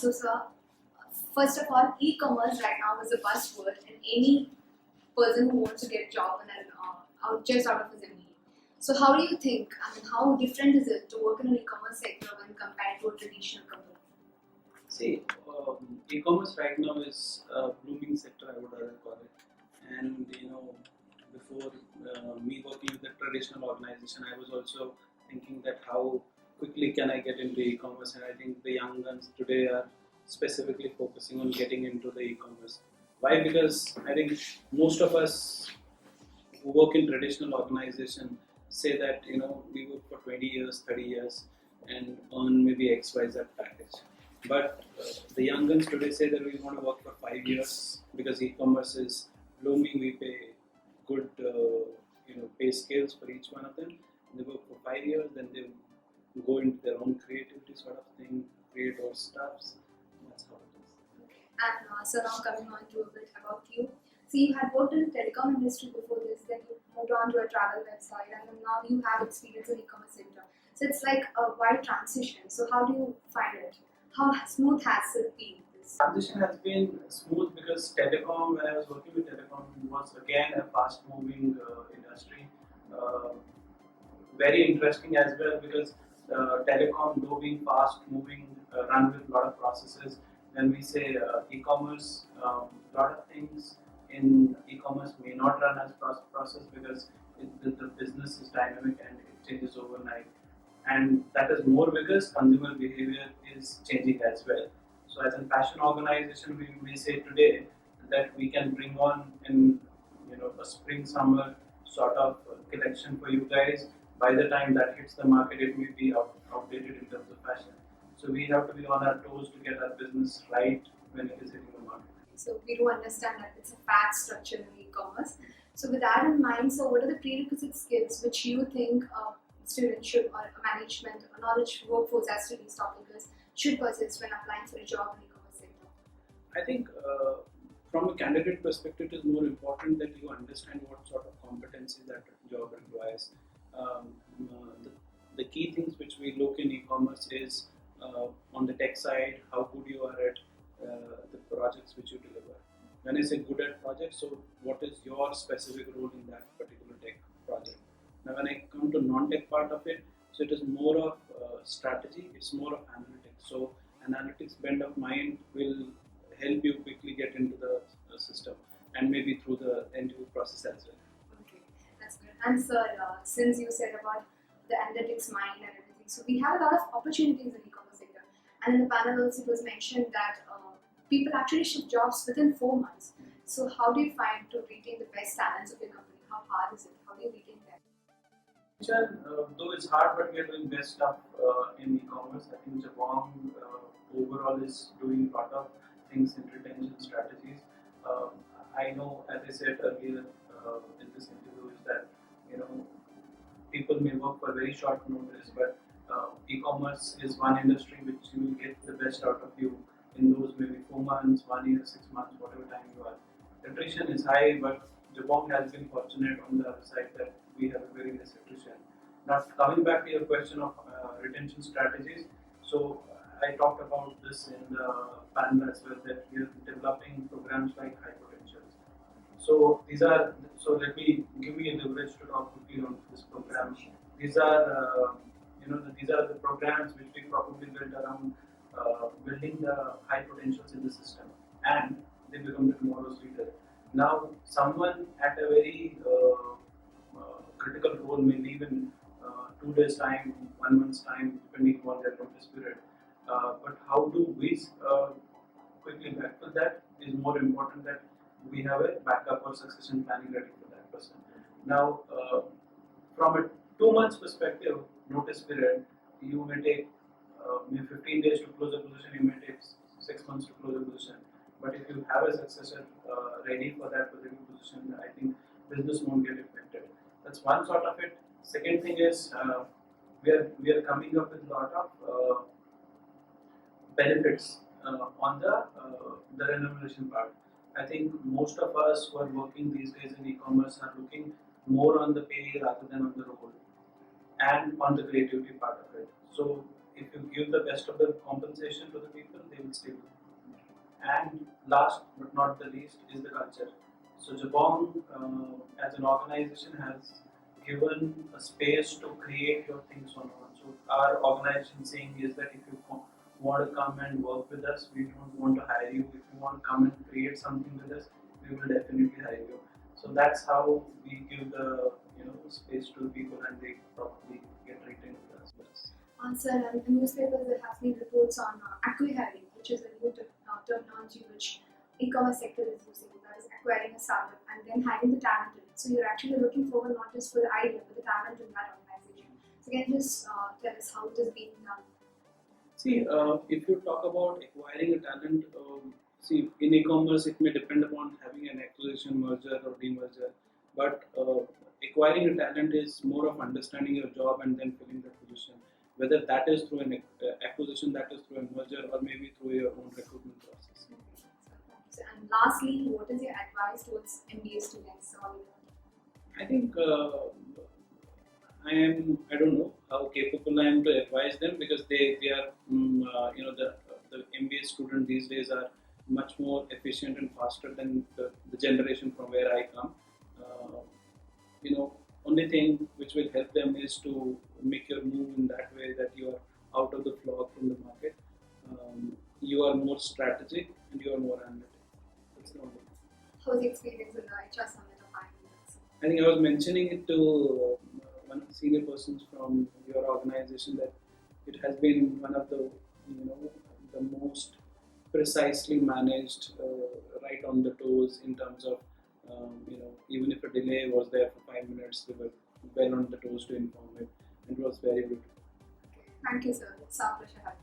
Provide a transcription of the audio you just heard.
So, sir, first of all, e-commerce right now is a buzzword, and any person who wants to get a job and then out just out of his MBA. So, how do you think? I mean, how different is it to work in an e-commerce sector when compared to a traditional company? See, e-commerce right now is a blooming sector, I would rather call it. And before me working with a traditional organization, I was also thinking that how quickly can I get into e-commerce, and I think the young ones today are specifically focusing on getting into the e-commerce. Why? Because I think most of us who work in traditional organization say that we work for 20 years, 30 years, and earn maybe XYZ package. But the young ones today say that we want to work for 5 years because e-commerce is blooming. We pay good pay scales for each one of them. They work for 5 years, then they go into their own creativity sort of thing, create all stuffs. That's how it is. And so now coming on to a bit about you. So you had worked in the telecom industry before this, then you moved on to a travel website, and then now you have experience in e-commerce sector. So it's like a wide transition. So how do you find it? How smooth has it been? Transition has been smooth because telecom, when I was working with telecom, was again a fast-moving industry. Very interesting as well because telecom, though being fast-moving, run with a lot of processes. When we say e-commerce, a lot of things in e-commerce may not run as process because the business is dynamic and it changes overnight. And that is more because consumer behavior is changing as well. So as a fashion organization, we may say today that we can bring on in a spring summer sort of collection for you guys. By the time that hits the market, it may be outdated in terms of fashion. So we have to be on our toes to get our business right when it is hitting the market. So we do understand that it's a fat structure in e-commerce. So with that in mind, so what are the prerequisite skills which you think students should, or management or knowledge workforce as to these topics should possess when applying for a job in e-commerce sector? I think from a candidate perspective, it is more important that you understand what sort of competencies that job requires. The key things which we look in e-commerce is on the tech side, how good you are at the projects which you deliver. When I say good at projects, so what is your specific role in that particular tech project? Now when I come to non-tech part of it, so it is more of strategy, it's more of analytics. So analytics bend of mind will help you quickly get into the system and maybe through the interview process as well. Okay, that's good. And sir, since you said about the analytics mind and everything, so we have a lot of opportunities in e-commerce sector. And in the panel also it was mentioned that people actually shift jobs within 4 months. So how do you find to retain the best talents of your company? How hard is it? How do you retain them? Though it's hard, but we are doing best stuff in e-commerce. I think Jabong overall is doing a lot of things in retention strategies. I know, as I said earlier in this interview, is that people may work for very short notice, but e-commerce is one industry which you will get the best out of you in those maybe 4 months, 1 year, 6 months, whatever time you are. Attrition is high, but Jabong has been fortunate on the other side that we have a very less attrition. Now, coming back to your question of retention strategies, so I talked about this in the panel as well, that we are developing programs like high potentials. So let me give me a leverage to talk quickly on this program. These are these are the programs which we probably build around building the high potentials in the system, and they become the tomorrow's leader. Now, someone at a very critical role may leave in 2 days' time, 1 month's time, depending on their notice period. But how do we quickly backfill that is more important that we have a backup or succession planning ready for that person. Now, from a 2 months perspective, notice period, you may take maybe 15 days to close a position, you may take 6 months to close a position. But if you have a successor ready for that particular position, I think business won't get affected. That's one sort of it. Second thing is we are coming up with a lot of benefits on the remuneration part. I think most of us who are working these days in e-commerce are looking more on the pay rather than on the role and on the creativity part of it. So if you give the best of the compensation to the people, they will stay with you. And last but not the least is the culture. So Jabong as an organization has given a space to create your things on our own. So our organization saying is that if you want to come and work with us, we don't want to hire you. If you want to come and create something with us, we will definitely hire you. So that's how we give the space to the people, and they probably get retained with us. Sir, and in newspapers there have been reports on acqui-hiring, which is a new terminology which e-commerce sector is using. That is acquiring a startup and then hiring the talent in it. So you're actually looking forward not just for the idea but the talent in that organization. So can you just tell us how it is being done? See, if you talk about acquiring a talent, see, in e-commerce it may depend upon having an acquisition, merger or demerger, but acquiring a talent is more of understanding your job and then filling that position. Whether that is through an acquisition, that is through a merger, or maybe through your own recruitment process. And lastly, what is your advice towards MBA students? I think I don't know how capable I am to advise them, because they are the MBA student these days are much more efficient and faster than the generation from where I come. Only thing which will help them is to make your move in that way that you are out of the flock in the market. You are more strategic and you are more analytic. That's the only thing. How's the experience in the HR summit of IIM? I think I was mentioning it to one of the senior persons from your organization that it has been one of the the most precisely managed, right on the toes in terms of even if a delay was there for 5 minutes, they were well on the toes to inform it, and it was very good. Thank you, sir. It's our pleasure having you.